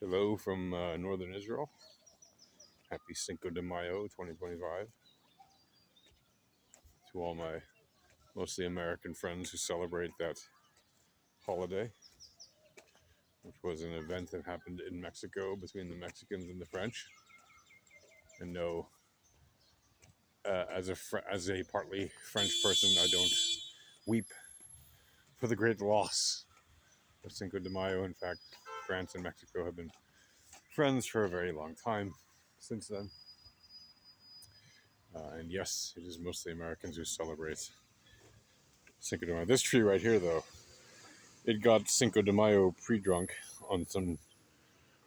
Hello from northern Israel. Happy Cinco de Mayo 2025 to all my mostly American friends who celebrate that holiday, which was an event that happened in Mexico between the Mexicans and the French. And no, as a partly French person, I don't weep for the great loss of Cinco de Mayo. In fact, France and Mexico have been friends for a very long time since then. And yes, it is mostly Americans who celebrate Cinco de Mayo. This tree right here, though, it got Cinco de Mayo pre-drunk on some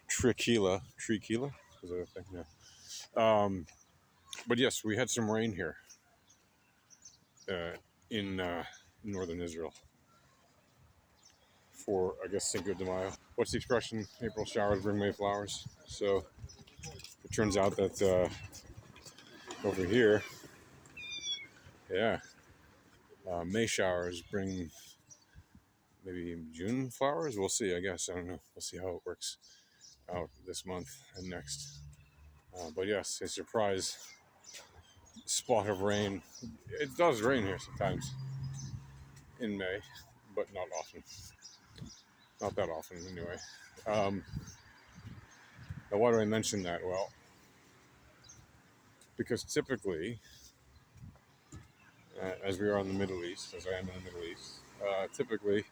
tequila. Tequila? Is that a thing? Yeah. But yes, we had some rain here in northern Israel for, I guess, Cinco de Mayo. What's the expression? April showers bring May flowers. So it turns out that over here, yeah, May showers bring maybe June flowers. We'll see, I guess. I don't know. We'll see how it works out this month and next. But yes, a surprise spot of rain. It does rain here sometimes in May, but not often. Not that often, anyway. Now, why do I mention that? Well, because typically, as we are in the Middle East, as I am in the Middle East, typically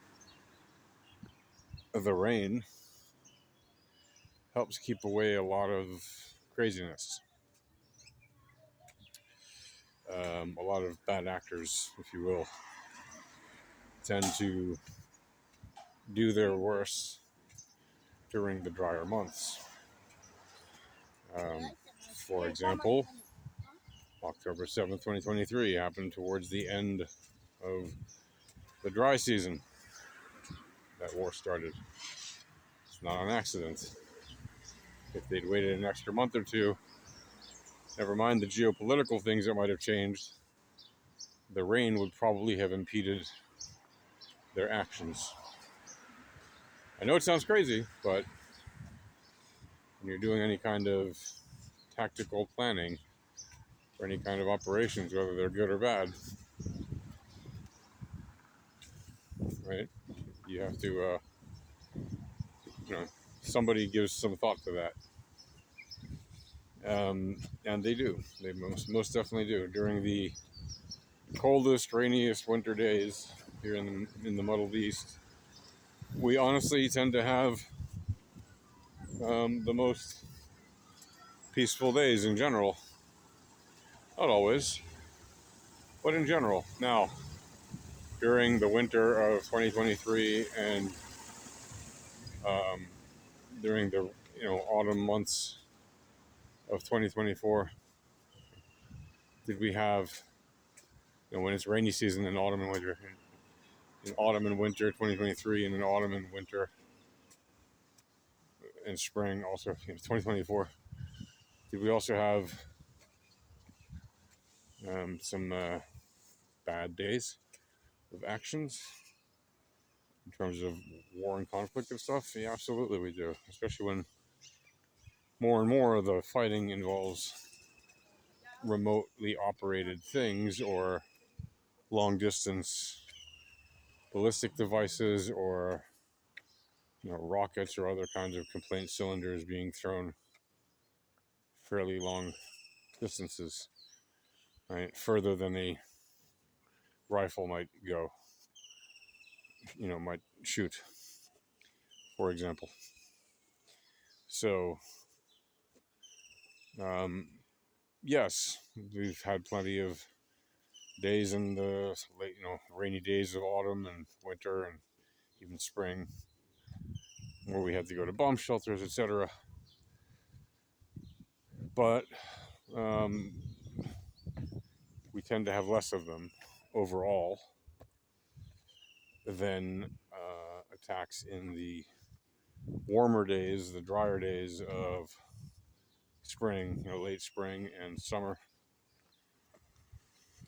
the rain helps keep away a lot of craziness. A lot of bad actors, if you will, tend to do their worst during the drier months. For example, October 7th, 2023 happened towards the end of the dry season that war started. It's not an accident. If they'd waited an extra month or two, never mind the geopolitical things that might have changed, the rain would probably have impeded their actions. I know it sounds crazy, but when you're doing any kind of tactical planning for any kind of operations, whether they're good or bad, right? You have to, somebody gives some thought to that. And they do. They most definitely do. During the coldest, rainiest winter days here in the Middle East, we honestly tend to have the most peaceful days in general. Not always, but in general. Now, during the winter of 2023 and during the autumn months of 2024, did we have when it's rainy season in autumn and winter, in autumn and winter 2023, and in autumn and winter and spring also 2024, did we also have some bad days of actions in terms of war and conflict and stuff? Yeah, absolutely we do, especially when more and more of the fighting involves remotely operated things or long distance ballistic devices or rockets or other kinds of complaint cylinders being thrown fairly long distances, right? Further than a rifle might go, might shoot, for example. So, yes, we've had plenty of days in the late, rainy days of autumn and winter and even spring where we had to go to bomb shelters, etc. But we tend to have less of them overall than attacks in the warmer days, the drier days of spring, late spring and summer,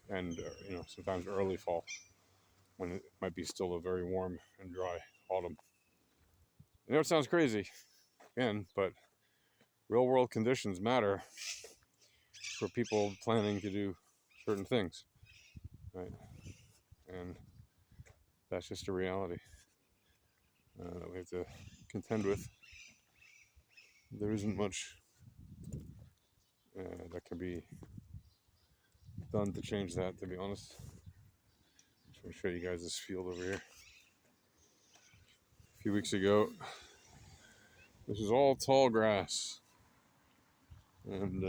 and sometimes early fall when it might be still a very warm and dry autumn. I know it sounds crazy, again, but real world conditions matter for people planning to do certain things, right? And that's just a reality that we have to contend with. There isn't much that can be done to change that, to be honest. Just want to show you guys this field over here. A few weeks ago, this is all tall grass, and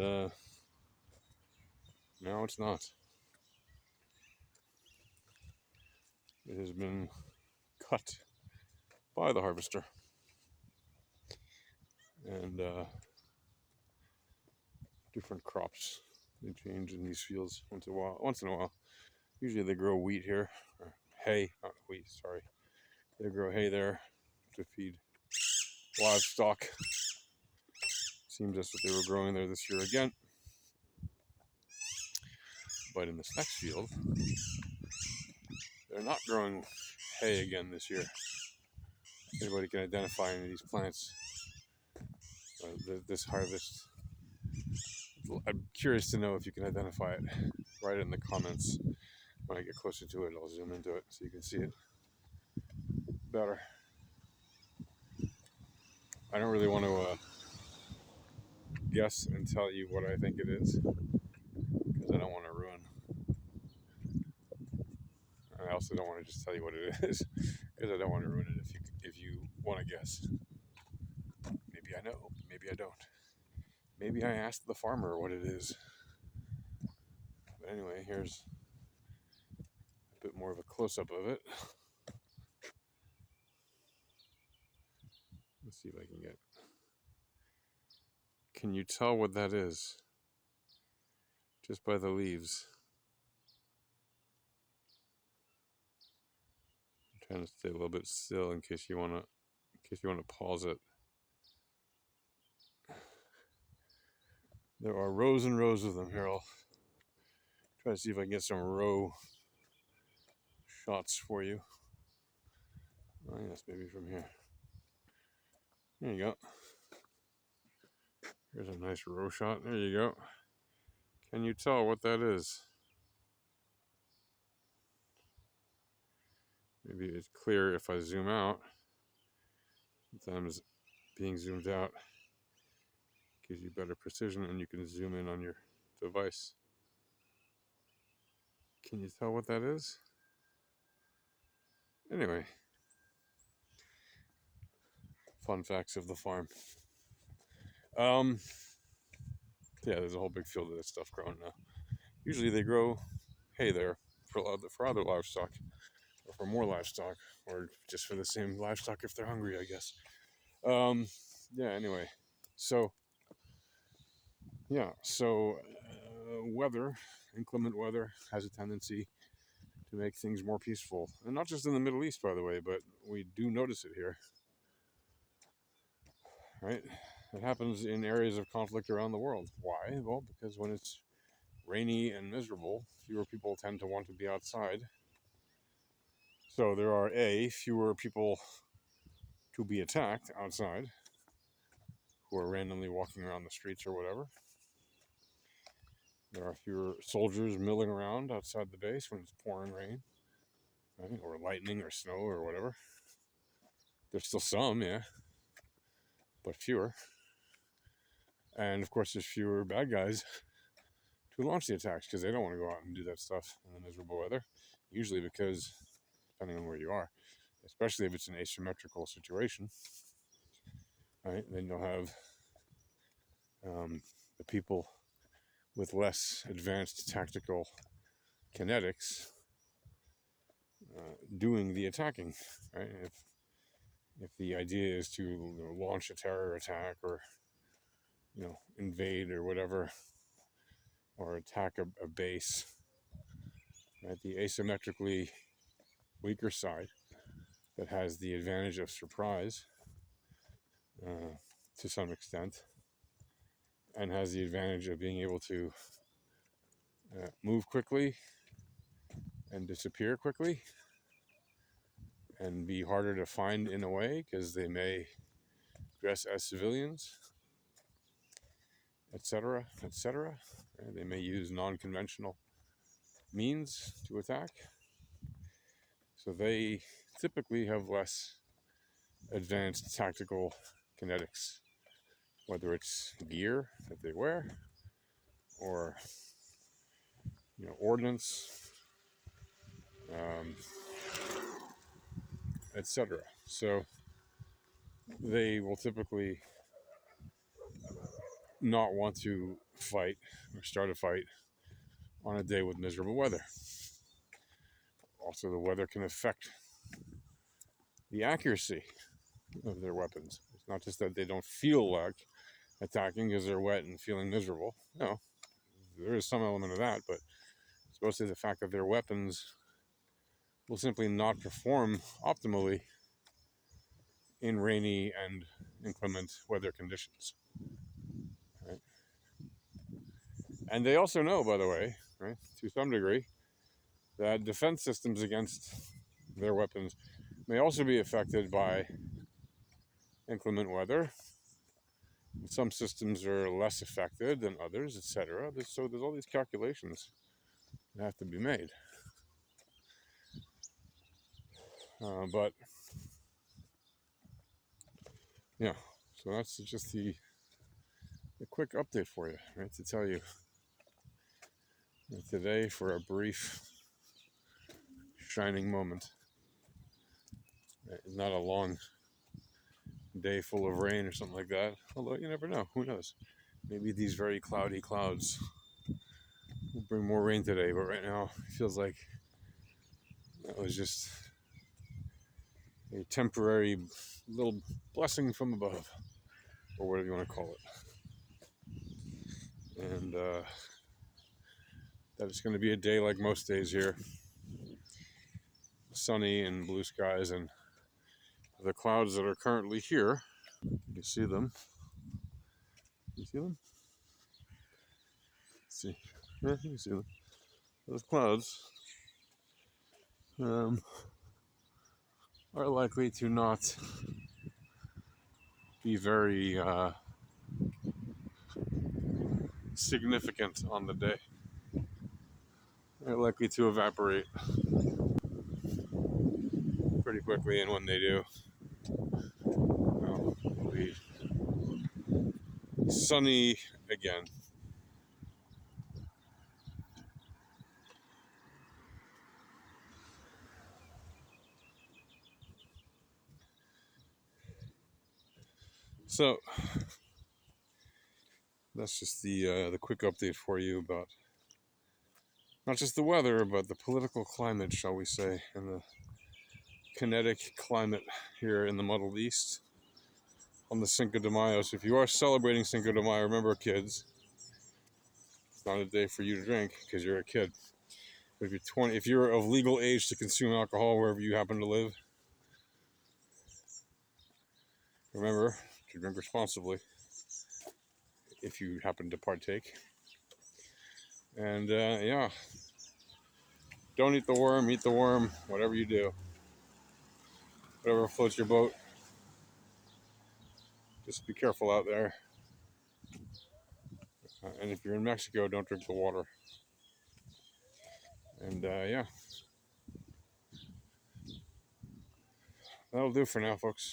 now it's not. It has been cut by the harvester, and different crops they change in these fields once in a while. Usually they grow wheat here, or hay, not wheat, sorry. They grow hay there to feed livestock. Seems that's what they were growing there this year again. But in this next field, they're not growing hay again this year. Anybody can identify any of these plants this harvest? I'm curious to know if you can identify it. Write it in the comments. When I get closer to it, I'll zoom into it so you can see it better. I don't really want to guess and tell you what I think it is, because I don't want to ruin. I also don't want to just tell you what it is, because I don't want to ruin it if you want to guess. Maybe I know, maybe I don't. Maybe I asked the farmer what it is. But anyway, here's a bit more of a close-up of it. Let's see if I can get... Can you tell what that is? Just by the leaves. I'm trying to stay a little bit still in case you want to pause it. There are rows and rows of them here. I'll try to see if I can get some row shots for you. Oh yes, maybe from here. There you go. Here's a nice row shot. There you go. Can you tell what that is? Maybe it's clear if I zoom out. Sometimes being zoomed out gives you better precision, and you can zoom in on your device. Can you tell what that is? Anyway, fun facts of the farm. Yeah, there's a whole big field of this stuff growing now. Usually they grow hay there for other livestock, or for more livestock, or just for the same livestock if they're hungry, I guess. Yeah, anyway, so weather, inclement weather, has a tendency to make things more peaceful. And not just in the Middle East, by the way, but we do notice it here. Right? It happens in areas of conflict around the world. Why? Well, because when it's rainy and miserable, fewer people tend to want to be outside. So there are fewer people to be attacked outside who are randomly walking around the streets or whatever. There are fewer soldiers milling around outside the base when it's pouring rain, right? Or lightning or snow or whatever. There's still some, yeah, but fewer. And of course, there's fewer bad guys to launch the attacks because they don't want to go out and do that stuff in the miserable weather. Usually because, depending on where you are, especially if it's an asymmetrical situation, right? Then you'll have the people with less advanced tactical kinetics doing the attacking, right? If the idea is to launch a terror attack or invade or whatever, or attack a base, right? The asymmetrically weaker side that has the advantage of surprise to some extent, and has the advantage of being able to move quickly and disappear quickly and be harder to find in a way because they may dress as civilians, etc., etc. They may use non-conventional means to attack. So they typically have less advanced tactical kinetics, whether it's gear that they wear or ordnance, etc. So they will typically not want to fight or start a fight on a day with miserable weather. Also, the weather can affect the accuracy of their weapons. It's not just that they don't feel like attacking because they're wet and feeling miserable. No, there is some element of that, but it's mostly the fact that their weapons will simply not perform optimally in rainy and inclement weather conditions. Right? And they also know, by the way, right, to some degree, that defense systems against their weapons may also be affected by inclement weather. Some systems are less affected than others, etc. So there's all these calculations that have to be made. But yeah, so that's just the quick update for you, right? To tell you that today, for a brief shining moment, it's not a long day full of rain or something like that. Although you never know, who knows? Maybe these very cloudy clouds will bring more rain today. But right now, it feels like that was just a temporary little blessing from above, or whatever you want to call it. And that it's going to be a day like most days here, sunny and blue skies, and the clouds that are currently here. You see them? You see them? Let's see. Yeah, you can see them. Those clouds are likely to not be very significant on the day. They're likely to evaporate pretty quickly, and when they do, it'll be sunny again. So that's just the quick update for you about not just the weather, but the political climate, shall we say, and the kinetic climate here in the Middle East on the Cinco de Mayo. So if you are celebrating Cinco de Mayo, remember, kids, it's not a day for you to drink because you're a kid. But if you're 20, if you're of legal age to consume alcohol wherever you happen to live, remember to drink responsibly if you happen to partake. And yeah, don't eat the worm, eat the worm, whatever you do. Whatever floats your boat. Just be careful out there. And if you're in Mexico, don't drink the water. And yeah, that'll do for now, folks.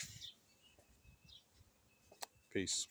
Peace.